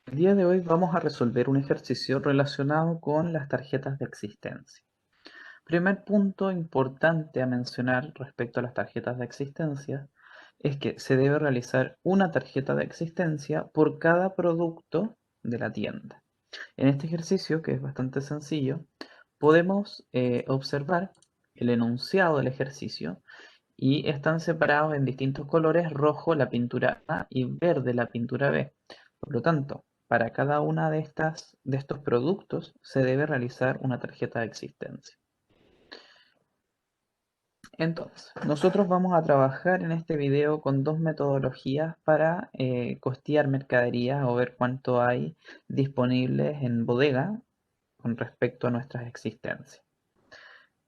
El día de hoy vamos a resolver un ejercicio relacionado con las tarjetas de existencia. Primer punto importante a mencionar respecto a las tarjetas de existencia es que se debe realizar una tarjeta de existencia por cada producto de la tienda. En este ejercicio, que es bastante sencillo, podemos observar el enunciado del ejercicio y están separados en distintos colores: rojo la pintura A y verde la pintura B. Por lo tanto, para cada una de estos productos se debe realizar una tarjeta de existencia. Entonces, nosotros vamos a trabajar en este video con dos metodologías para costear mercadería o ver cuánto hay disponibles en bodega con respecto a nuestras existencias.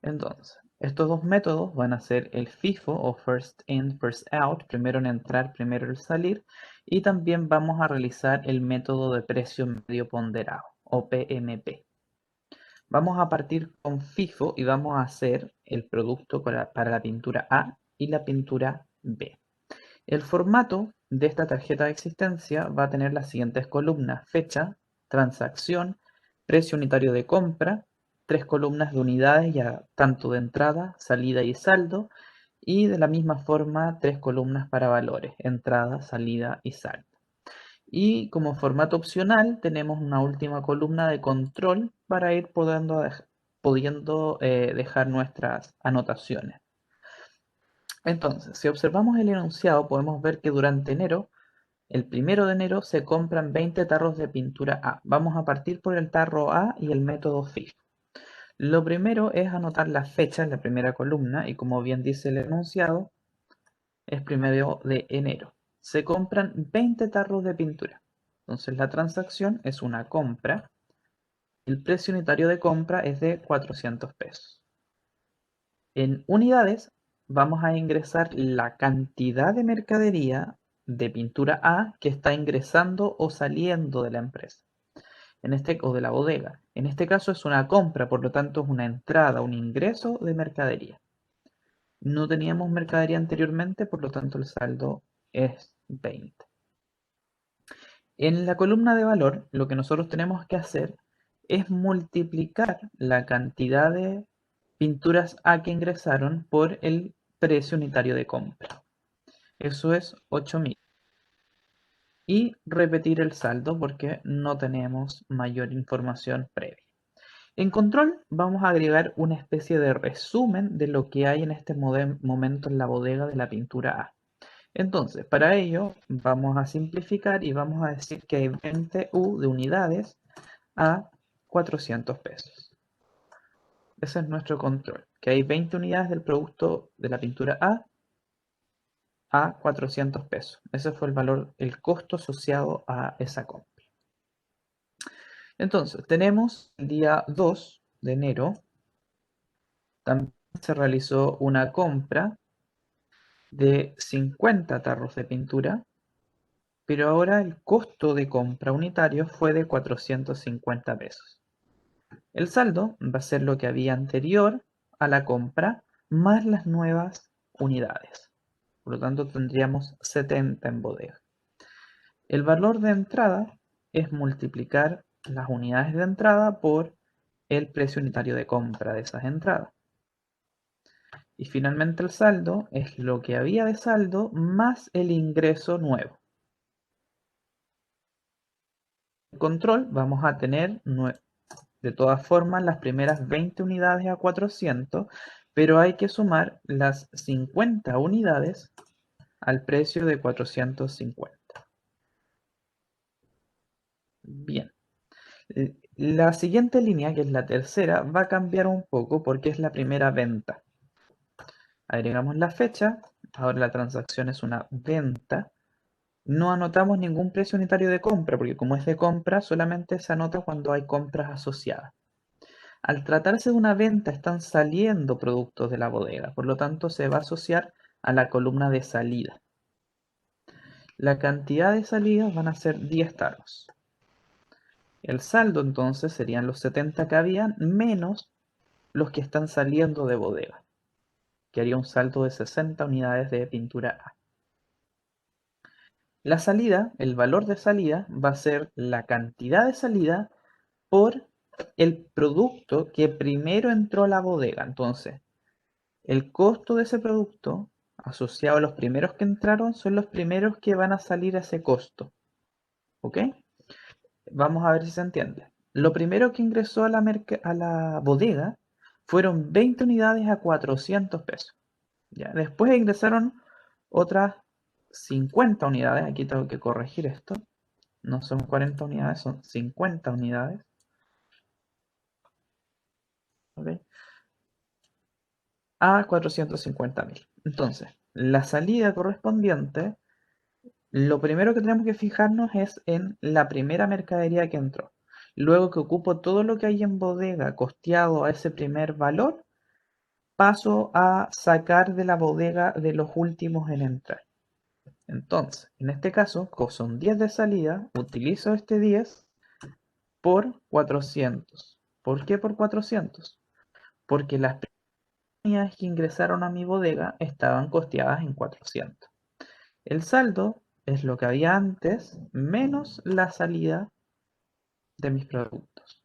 Entonces, estos dos métodos van a ser el FIFO o First In, First Out, primero en entrar, primero en salir, y también vamos a realizar el método de precio medio ponderado o PMP. Vamos a partir con FIFO y vamos a hacer el producto para la pintura A y la pintura B. El formato de esta tarjeta de existencia va a tener las siguientes columnas: fecha, transacción, precio unitario de compra, tres columnas de unidades ya tanto de entrada, salida y saldo, y de la misma forma tres columnas para valores: entrada, salida y saldo. Y como formato opcional tenemos una última columna de control para ir pudiendo dejar nuestras anotaciones. Entonces, si observamos el enunciado, podemos ver que durante enero, el 1 de enero, se compran 20 tarros de pintura A. Vamos a partir por el tarro A y el método FIFO. Lo primero es anotar la fecha en la primera columna y, como bien dice el enunciado, es 1 de enero. Se compran 20 tarros de pintura. Entonces la transacción es una compra. El precio unitario de compra es de 400 pesos. En unidades vamos a ingresar la cantidad de mercadería de pintura A que está ingresando o saliendo de la empresa, o de la bodega. En este caso es una compra, por lo tanto es una entrada, un ingreso de mercadería. No teníamos mercadería anteriormente, por lo tanto el saldo es 20. En la columna de valor, lo que nosotros tenemos que hacer es multiplicar la cantidad de pinturas A que ingresaron por el precio unitario de compra. Eso es 8.000. Y repetir el saldo porque no tenemos mayor información previa. En control vamos a agregar una especie de resumen de lo que hay en este momento en la bodega de la pintura A. Entonces, para ello vamos a simplificar y vamos a decir que hay 20 U de unidades a 400 pesos. Ese es nuestro control, que hay 20 unidades del producto de la pintura a 400 pesos. Ese fue el valor, el costo asociado a esa compra. Entonces, tenemos el día 2 de enero, también se realizó una compra de 50 tarros de pintura, pero ahora el costo de compra unitario fue de 450 pesos. El saldo va a ser lo que había anterior a la compra más las nuevas unidades. Por lo tanto, tendríamos 70 en bodega. El valor de entrada es multiplicar las unidades de entrada por el precio unitario de compra de esas entradas. Y finalmente el saldo es lo que había de saldo más el ingreso nuevo. En control vamos a tener de todas formas las primeras 20 unidades a 400, pero hay que sumar las 50 unidades al precio de 450. Bien. La siguiente línea, que es la tercera, va a cambiar un poco porque es la primera venta. Agregamos la fecha, ahora la transacción es una venta. No anotamos ningún precio unitario de compra, porque como es de compra, solamente se anota cuando hay compras asociadas. Al tratarse de una venta, están saliendo productos de la bodega, por lo tanto se va a asociar a la columna de salida. La cantidad de salidas van a ser 10 tarros. El saldo entonces serían los 70 que habían menos los que están saliendo de bodega, que haría un saldo de 60 unidades de pintura A. La salida, el valor de salida, va a ser la cantidad de salida por el producto que primero entró a la bodega. Entonces, el costo de ese producto asociado a los primeros que entraron son los primeros que van a salir a ese costo. ¿Ok? Vamos a ver si se entiende. Lo primero que ingresó a la bodega fueron 20 unidades a 400 pesos. ¿Ya? Después ingresaron otras 50 unidades. Aquí tengo que corregir esto. No son 40 unidades, son 50 unidades. ¿Ok? A 450.000. Entonces, la salida correspondiente, lo primero que tenemos que fijarnos es en la primera mercadería que entró. Luego que ocupo todo lo que hay en bodega costeado a ese primer valor, paso a sacar de la bodega de los últimos en entrar. Entonces, en este caso, como son 10 de salida, utilizo este 10 por 400. ¿Por qué por 400? Porque las unidades que ingresaron a mi bodega estaban costeadas en 400. El saldo es lo que había antes menos la salida de mis productos.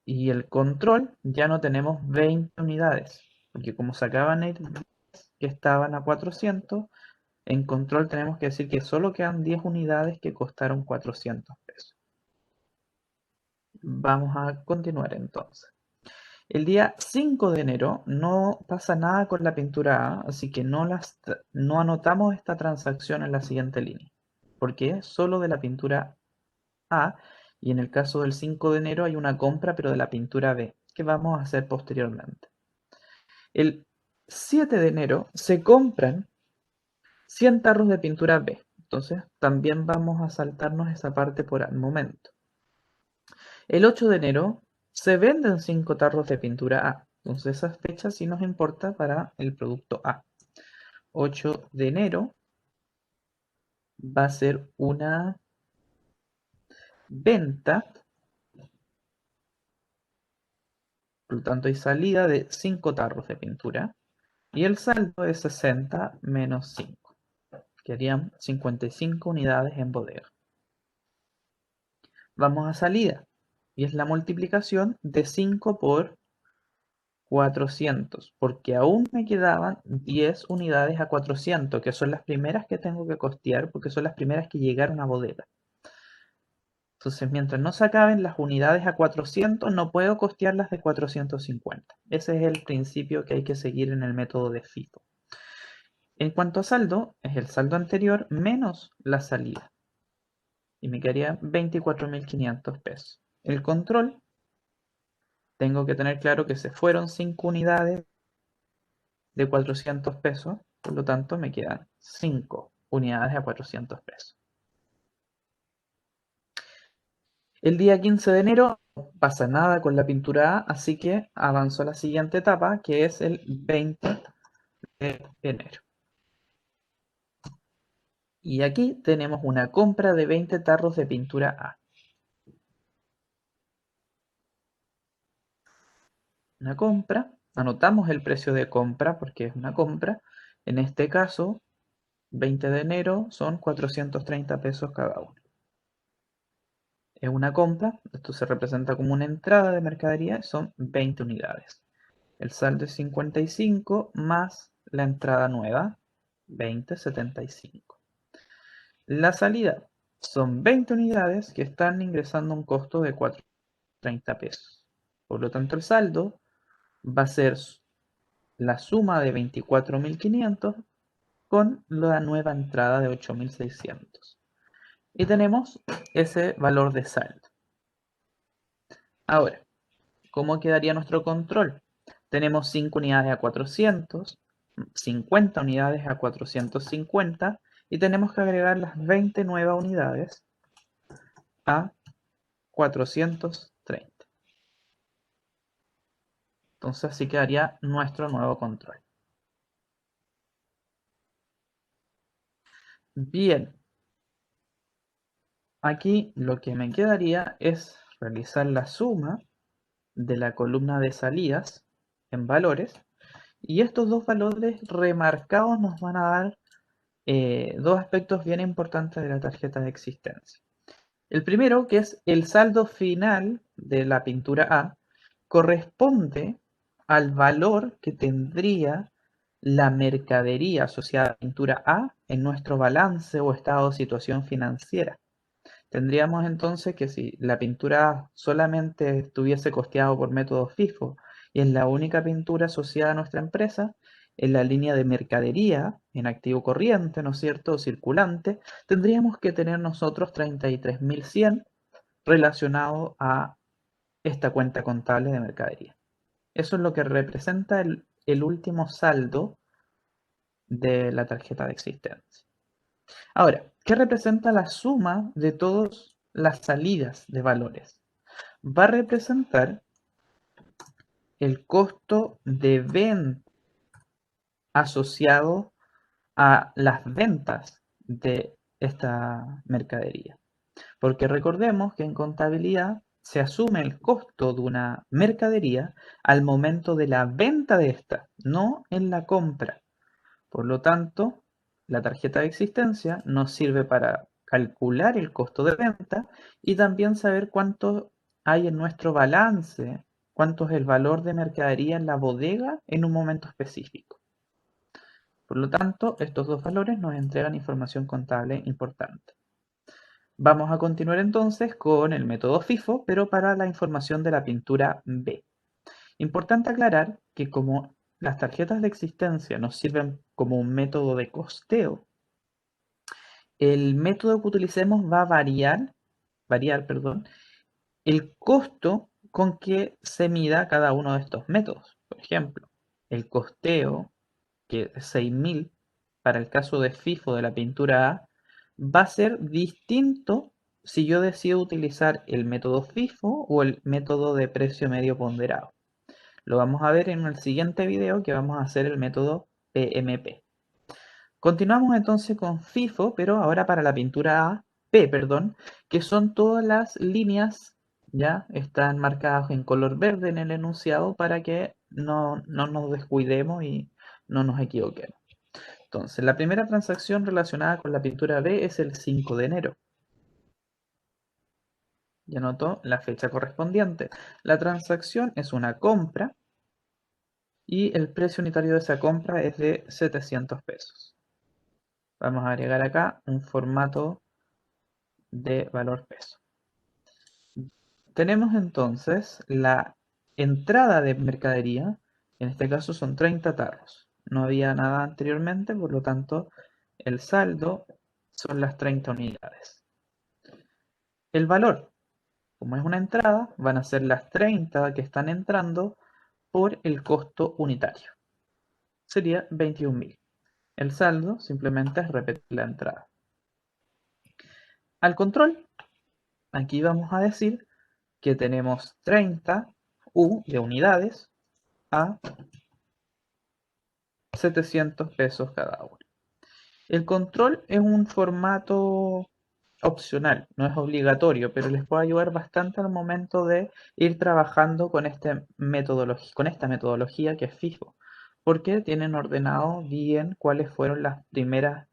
Y el control ya no tenemos 20 unidades, porque como sacaban el que estaban a 400, en control tenemos que decir que solo quedan 10 unidades que costaron 400 pesos. Vamos a continuar entonces. El día 5 de enero no pasa nada con la pintura A, así que no anotamos esta transacción en la siguiente línea, porque es solo de la pintura A, y en el caso del 5 de enero hay una compra, pero de la pintura B, que vamos a hacer posteriormente. El 7 de enero se compran 100 tarros de pintura B, entonces también vamos a saltarnos esa parte por el momento. El 8 de enero se venden 5 tarros de pintura A. Entonces esa fecha sí nos importa para el producto A. 8 de enero va a ser una venta, por lo tanto hay salida de 5 tarros de pintura. Y el saldo es 60 menos 5, que harían 55 unidades en bodega. Vamos a salida, y es la multiplicación de 5 por 400, porque aún me quedaban 10 unidades a 400, que son las primeras que tengo que costear, porque son las primeras que llegaron a bodega. Entonces, mientras no se acaben las unidades a 400, no puedo costear las de 450. Ese es el principio que hay que seguir en el método de FIFO. En cuanto a saldo, es el saldo anterior menos la salida. Y me quedaría 24.500 pesos. El control, tengo que tener claro que se fueron 5 unidades de 400 pesos, por lo tanto me quedan 5 unidades a 400 pesos. El día 15 de enero no pasa nada con la pintura A, así que avanzo a la siguiente etapa, que es el 20 de enero. Y aquí tenemos una compra de 20 tarros de pintura A. Una compra, anotamos el precio de compra porque es una compra. En este caso, 20 de enero son 430 pesos cada uno. Es una compra, esto se representa como una entrada de mercadería, son 20 unidades. El saldo es 55 más la entrada nueva, 20, 75. La salida son 20 unidades que están ingresando a un costo de 430 pesos. Por lo tanto, el saldo va a ser la suma de 24.500 con la nueva entrada de 8.600. Y tenemos ese valor de saldo. Ahora, ¿cómo quedaría nuestro control? Tenemos 5 unidades a 400, 50 unidades a 450 y tenemos que agregar las 20 nuevas unidades a 430. Entonces así quedaría nuestro nuevo control. Bien, aquí lo que me quedaría es realizar la suma de la columna de salidas en valores, y estos dos valores remarcados nos van a dar dos aspectos bien importantes de la tarjeta de existencia. El primero, que es el saldo final de la pintura A, corresponde al valor que tendría la mercadería asociada a la pintura A en nuestro balance o estado de situación financiera. Tendríamos entonces que si la pintura A solamente estuviese costeado por método FIFO y es la única pintura asociada a nuestra empresa, en la línea de mercadería, en activo corriente, ¿no es cierto?, o circulante, tendríamos que tener nosotros 33.100 relacionado a esta cuenta contable de mercadería. Eso es lo que representa el último saldo de la tarjeta de existencia. Ahora, ¿qué representa la suma de todas las salidas de valores? Va a representar el costo de venta asociado a las ventas de esta mercadería. Porque recordemos que en contabilidad se asume el costo de una mercadería al momento de la venta de esta, no en la compra. Por lo tanto, la tarjeta de existencia nos sirve para calcular el costo de venta y también saber cuánto hay en nuestro balance, cuánto es el valor de mercadería en la bodega en un momento específico. Por lo tanto, estos dos valores nos entregan información contable importante. Vamos a continuar entonces con el método FIFO, pero para la información de la pintura B. Importante aclarar que como las tarjetas de existencia nos sirven como un método de costeo, el método que utilicemos va a variar, el costo con que se mida cada uno de estos métodos. Por ejemplo, el costeo, que es 6.000 para el caso de FIFO de la pintura A, va a ser distinto si yo decido utilizar el método FIFO o el método de precio medio ponderado. Lo vamos a ver en el siguiente video, que vamos a hacer el método PMP. Continuamos entonces con FIFO, pero ahora para la pintura A, P, perdón, que son todas las líneas, ya están marcadas en color verde en el enunciado para que no nos descuidemos y no nos equivoquemos. Entonces, la primera transacción relacionada con la pintura B es el 5 de enero. Ya notó la fecha correspondiente. La transacción es una compra y el precio unitario de esa compra es de 700 pesos. Vamos a agregar acá un formato de valor peso. Tenemos entonces la entrada de mercadería, en este caso son 30 tarros. No había nada anteriormente, por lo tanto el saldo son las 30 unidades. El valor, como es una entrada, van a ser las 30 que están entrando por el costo unitario. Sería 21.000. El saldo simplemente es repetir la entrada. Al control, aquí vamos a decir que tenemos 30 U de unidades a 700 pesos cada uno. El control es un formato opcional, no es obligatorio, pero les puede ayudar bastante al momento de ir trabajando con esta metodología que es FIFO, porque tienen ordenado bien cuáles fueron las primeras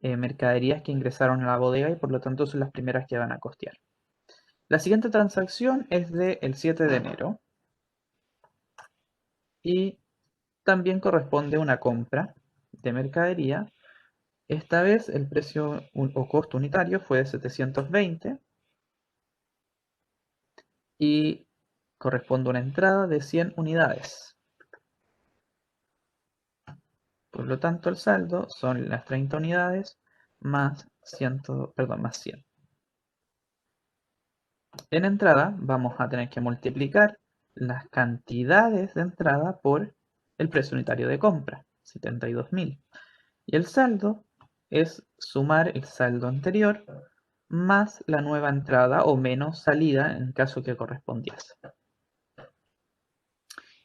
mercaderías que ingresaron a la bodega y por lo tanto son las primeras que van a costear. La siguiente transacción es del 7 de enero y también corresponde a una compra de mercadería. Esta vez el precio o costo unitario fue de 720 y corresponde a una entrada de 100 unidades. Por lo tanto, el saldo son las 30 unidades más 100. En entrada vamos a tener que multiplicar las cantidades de entrada por el precio unitario de compra, 72.000. Y el saldo es sumar el saldo anterior más la nueva entrada o menos salida en caso que correspondiese.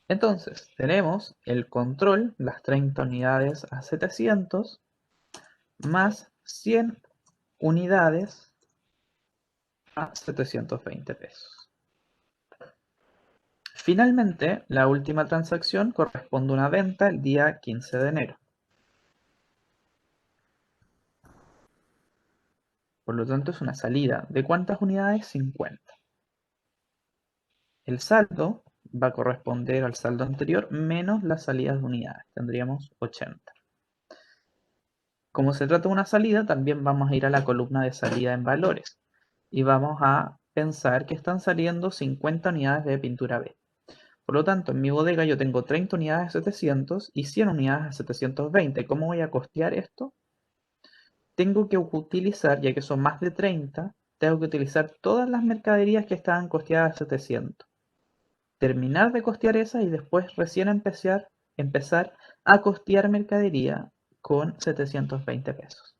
Entonces, tenemos el control, las 30 unidades a 700, más 100 unidades a 720 pesos. Finalmente, la última transacción corresponde a una venta el día 15 de enero. Por lo tanto, es una salida. ¿De cuántas unidades? 50. El saldo va a corresponder al saldo anterior menos las salidas de unidades. Tendríamos 80. Como se trata de una salida, también vamos a ir a la columna de salida en valores. Y vamos a pensar que están saliendo 50 unidades de pintura B. Por lo tanto, en mi bodega yo tengo 30 unidades de 700 y 100 unidades de 720. ¿Cómo voy a costear esto? Tengo que utilizar, ya que son más de 30, tengo que utilizar todas las mercaderías que estaban costeadas a 700. Terminar de costear esas y después recién empezar a costear mercadería con 720 pesos.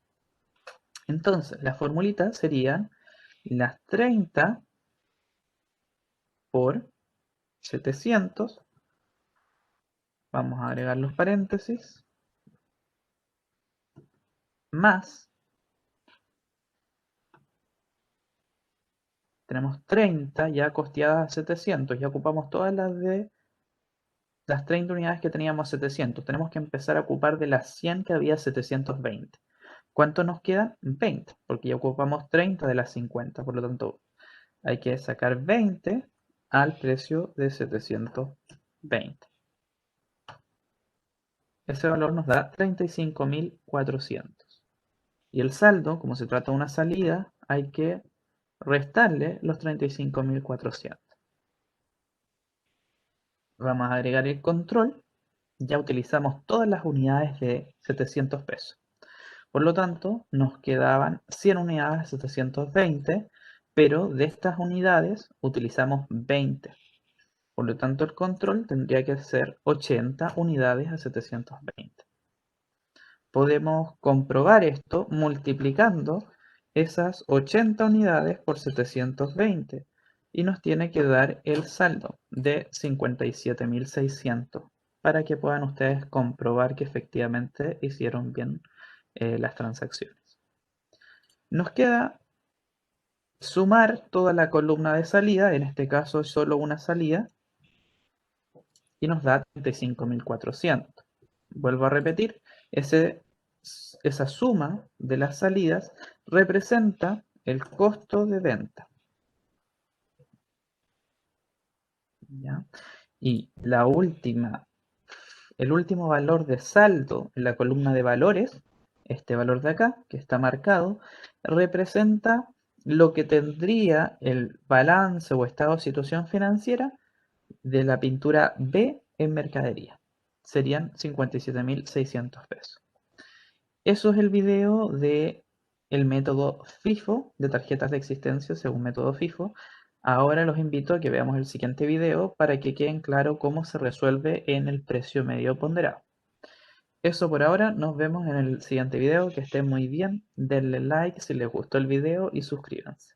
Entonces, la formulita serían las 30 por 700. Vamos a agregar los paréntesis. Más. Tenemos 30 ya costeadas a 700. Ya ocupamos todas las de las 30 unidades que teníamos a 700. Tenemos que empezar a ocupar de las 100 que había 720. ¿Cuánto nos queda? 20, porque ya ocupamos 30 de las 50. Por lo tanto, hay que sacar 20 al precio de 720. Ese valor nos da 35.400. Y el saldo, como se trata de una salida, hay que restarle los 35.400. Vamos a agregar el control. Ya utilizamos todas las unidades de 700 pesos. Por lo tanto, nos quedaban 100 unidades de 720, pero de estas unidades utilizamos 20. Por lo tanto, el control tendría que ser 80 unidades a 720. Podemos comprobar esto multiplicando esas 80 unidades por 720 y nos tiene que dar el saldo de 57.600 para que puedan ustedes comprobar que efectivamente hicieron bien las transacciones. Nos queda sumar toda la columna de salida, en este caso es solo una salida, y nos da 35.400. Vuelvo a repetir, esa suma de las salidas representa el costo de venta. ¿Ya? Y el último valor de saldo en la columna de valores, este valor de acá, que está marcado, representa lo que tendría el balance o estado de situación financiera de la pintura B en mercadería. Serían 57.600 pesos. Eso es el video de el método FIFO, de tarjetas de existencia según método FIFO. Ahora los invito a que veamos el siguiente video para que queden claro cómo se resuelve en el precio medio ponderado. Eso por ahora, nos vemos en el siguiente video, que estén muy bien, denle like si les gustó el video y suscríbanse.